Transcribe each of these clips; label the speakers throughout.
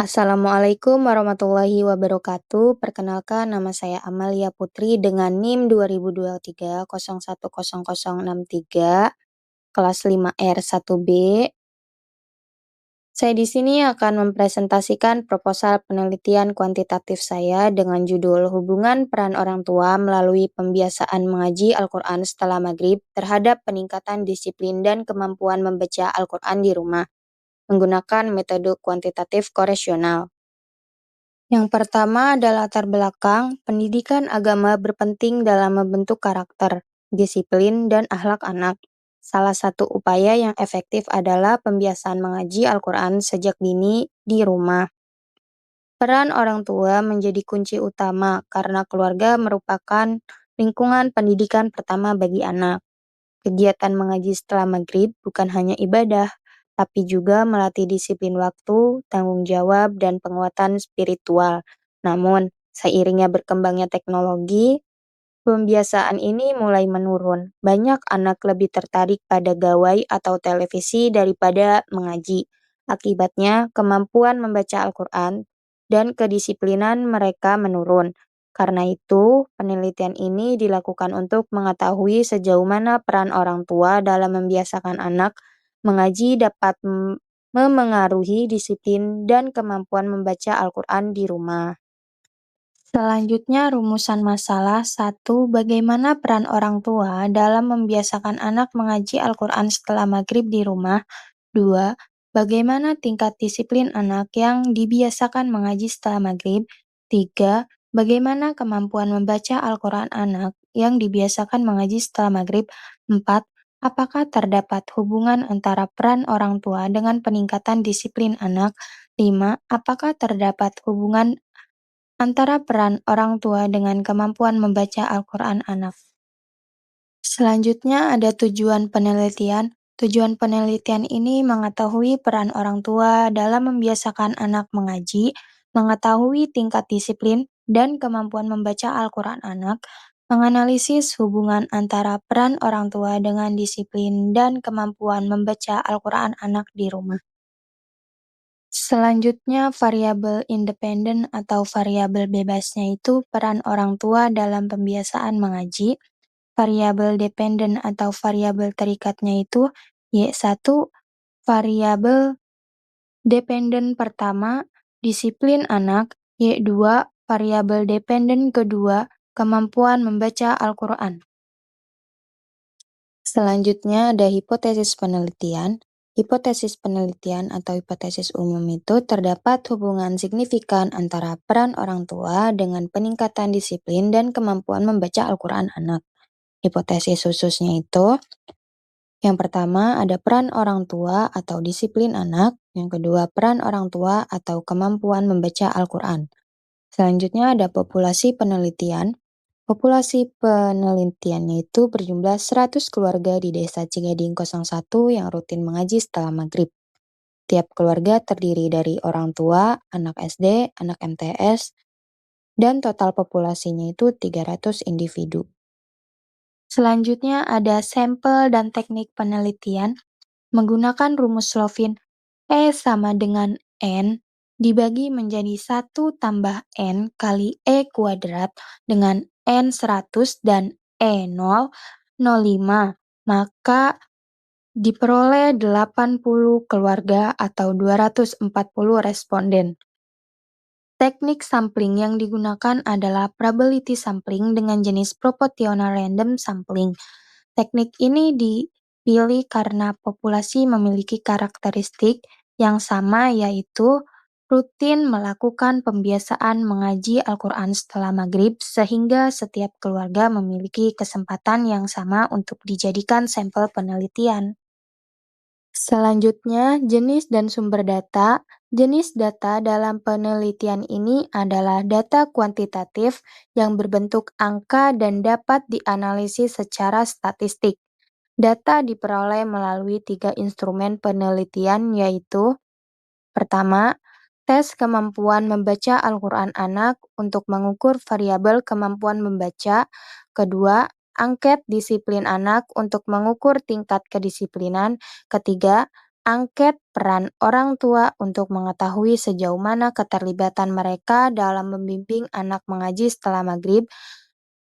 Speaker 1: Assalamualaikum warahmatullahi wabarakatuh. Perkenalkan, nama saya Amalia Putri dengan NIM 2023 kelas 5R1B. Saya di sini akan mempresentasikan proposal penelitian kuantitatif saya dengan judul Hubungan Peran Orang Tua Melalui Pembiasaan Mengaji Al-Quran Setelah Maghrib Terhadap Peningkatan Disiplin dan Kemampuan Membaca Al-Quran di Rumah, menggunakan metode kuantitatif koresional. Yang pertama adalah latar belakang, pendidikan agama berpenting dalam membentuk karakter, disiplin, dan akhlak anak. Salah satu upaya yang efektif adalah pembiasaan mengaji Al-Quran sejak dini di rumah. Peran orang tua menjadi kunci utama karena keluarga merupakan lingkungan pendidikan pertama bagi anak. Kegiatan mengaji setelah maghrib bukan hanya ibadah, tapi juga melatih disiplin waktu, tanggung jawab, dan penguatan spiritual. Namun, seiringnya berkembangnya teknologi, pembiasaan ini mulai menurun. Banyak anak lebih tertarik pada gawai atau televisi daripada mengaji. Akibatnya, kemampuan membaca Al-Quran dan kedisiplinan mereka menurun. Karena itu, penelitian ini dilakukan untuk mengetahui sejauh mana peran orang tua dalam membiasakan anak mengaji dapat memengaruhi disiplin dan kemampuan membaca Al-Quran di rumah. Selanjutnya, rumusan masalah 1. Bagaimana peran orang tua dalam membiasakan anak mengaji Al-Quran setelah maghrib di rumah? 2. Bagaimana tingkat disiplin anak yang dibiasakan mengaji setelah maghrib? 3. Bagaimana kemampuan membaca Al-Quran anak yang dibiasakan mengaji setelah maghrib? 4. Apakah terdapat hubungan antara peran orang tua dengan peningkatan disiplin anak? 5. Apakah terdapat hubungan antara peran orang tua dengan kemampuan membaca Al-Quran anak? Selanjutnya ada tujuan penelitian. Tujuan penelitian ini mengetahui peran orang tua dalam membiasakan anak mengaji, mengetahui tingkat disiplin dan kemampuan membaca Al-Quran anak, menganalisis hubungan antara peran orang tua dengan disiplin dan kemampuan membaca Al-Quran anak di rumah. Selanjutnya, variabel independen atau variabel bebasnya itu peran orang tua dalam pembiasaan mengaji. Variabel dependen atau variabel terikatnya itu Y1, variabel dependen pertama, disiplin anak, Y2, variabel dependen kedua, kemampuan membaca Al-Quran. Selanjutnya ada hipotesis penelitian. Hipotesis penelitian atau hipotesis umum itu terdapat hubungan signifikan antara peran orang tua dengan peningkatan disiplin dan kemampuan membaca Al-Quran anak. Hipotesis khususnya itu, yang pertama ada peran orang tua atau disiplin anak, yang kedua peran orang tua atau kemampuan membaca Al-Quran. Selanjutnya ada populasi penelitian. Populasi penelitiannya itu berjumlah 100 keluarga di desa Cigading 01 yang rutin mengaji setelah maghrib. Tiap keluarga terdiri dari orang tua, anak SD, anak MTS, dan total populasinya itu 300 individu. Selanjutnya ada sampel dan teknik penelitian menggunakan rumus Slovin E sama dengan N dibagi menjadi 1 tambah N kali E kuadrat dengan N 100 dan E 0,05, maka diperoleh 80 keluarga atau 240 responden. Teknik sampling yang digunakan adalah probability sampling dengan jenis proportional random sampling. Teknik ini dipilih karena populasi memiliki karakteristik yang sama, yaitu rutin melakukan pembiasaan mengaji Al-Quran setelah maghrib, sehingga setiap keluarga memiliki kesempatan yang sama untuk dijadikan sampel penelitian. Selanjutnya, jenis dan sumber data. Jenis data dalam penelitian ini adalah data kuantitatif yang berbentuk angka dan dapat dianalisis secara statistik. Data diperoleh melalui 3 instrumen penelitian, yaitu pertama, tes kemampuan membaca Al-Quran anak untuk mengukur variabel kemampuan membaca. Kedua, angket disiplin anak untuk mengukur tingkat kedisiplinan. Ketiga, Angket peran orang tua untuk mengetahui sejauh mana keterlibatan mereka dalam membimbing anak mengaji setelah maghrib.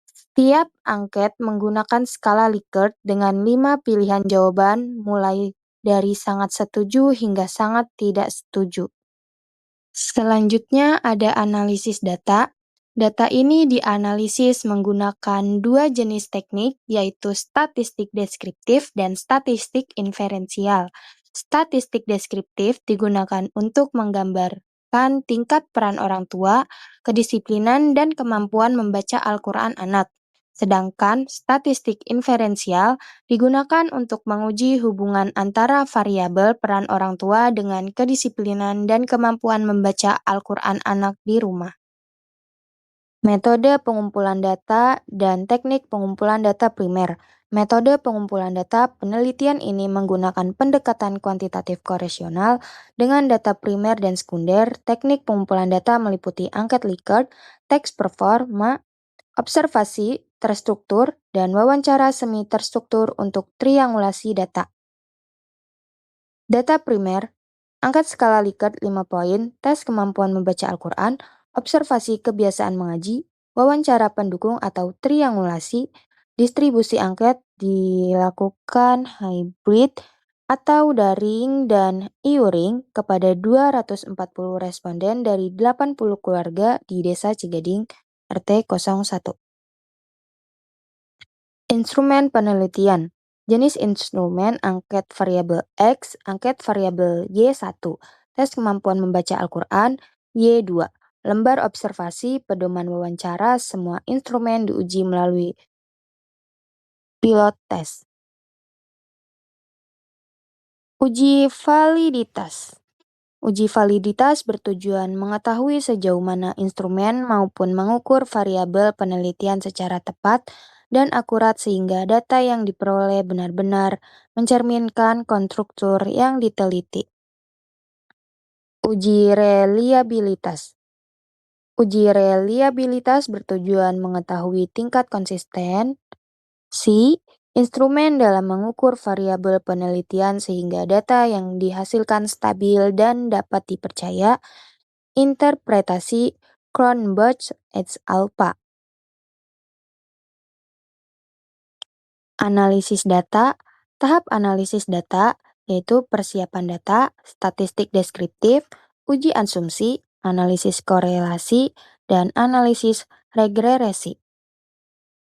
Speaker 1: Setiap angket menggunakan skala Likert dengan 5 pilihan jawaban mulai dari sangat setuju hingga sangat tidak setuju. Selanjutnya ada analisis data. Data ini dianalisis menggunakan dua jenis teknik, yaitu statistik deskriptif dan statistik inferensial. Statistik deskriptif digunakan untuk menggambarkan tingkat peran orang tua, kedisiplinan, dan kemampuan membaca Al-Quran anak. Sedangkan statistik inferensial digunakan untuk menguji hubungan antara variabel peran orang tua dengan kedisiplinan dan kemampuan membaca Al-Quran anak di rumah. Metode pengumpulan data dan teknik pengumpulan data primer. Metode pengumpulan data penelitian ini menggunakan pendekatan kuantitatif koresional dengan data primer dan sekunder. Teknik pengumpulan data meliputi angket Likert, teks performa, observasi terstruktur, dan wawancara semi terstruktur untuk triangulasi data. Data primer, angkat skala Likert 5 poin, tes kemampuan membaca Al-Quran, observasi kebiasaan mengaji, wawancara pendukung atau triangulasi, distribusi angket dilakukan hybrid atau daring dan e-ring kepada 240 responden dari 80 keluarga di Desa Cigading, RT 01. Instrumen penelitian. Jenis instrumen angket variabel X, angket variabel Y1, tes kemampuan membaca Al-Quran, Y2, lembar observasi, pedoman wawancara, semua instrumen diuji melalui pilot test. Uji validitas. Uji validitas bertujuan mengetahui sejauh mana instrumen maupun mengukur variabel penelitian secara tepat dan akurat sehingga data yang diperoleh benar-benar mencerminkan konstruktur yang diteliti. Uji reliabilitas. Uji reliabilitas bertujuan mengetahui tingkat konsistensi instrumen dalam mengukur variabel penelitian sehingga data yang dihasilkan stabil dan dapat dipercaya. Interpretasi Cronbach et al. Analisis data. Tahap analisis data yaitu persiapan data, statistik deskriptif, uji asumsi, analisis korelasi, dan analisis regresi.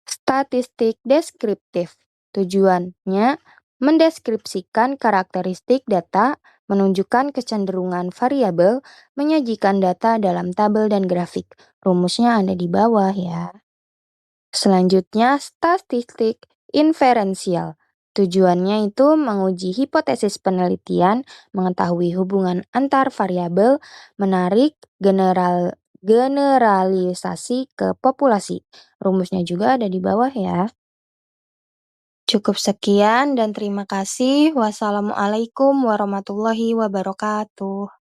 Speaker 1: Statistik deskriptif. Tujuannya mendeskripsikan karakteristik data, menunjukkan kecenderungan variabel, menyajikan data dalam tabel dan grafik. Rumusnya ada di bawah ya. Selanjutnya, statistik inferensial. Tujuannya itu menguji hipotesis penelitian, mengetahui hubungan antar variabel, menarik generalisasi ke populasi. Rumusnya juga ada di bawah ya. Cukup sekian dan terima kasih. Wassalamualaikum warahmatullahi wabarakatuh.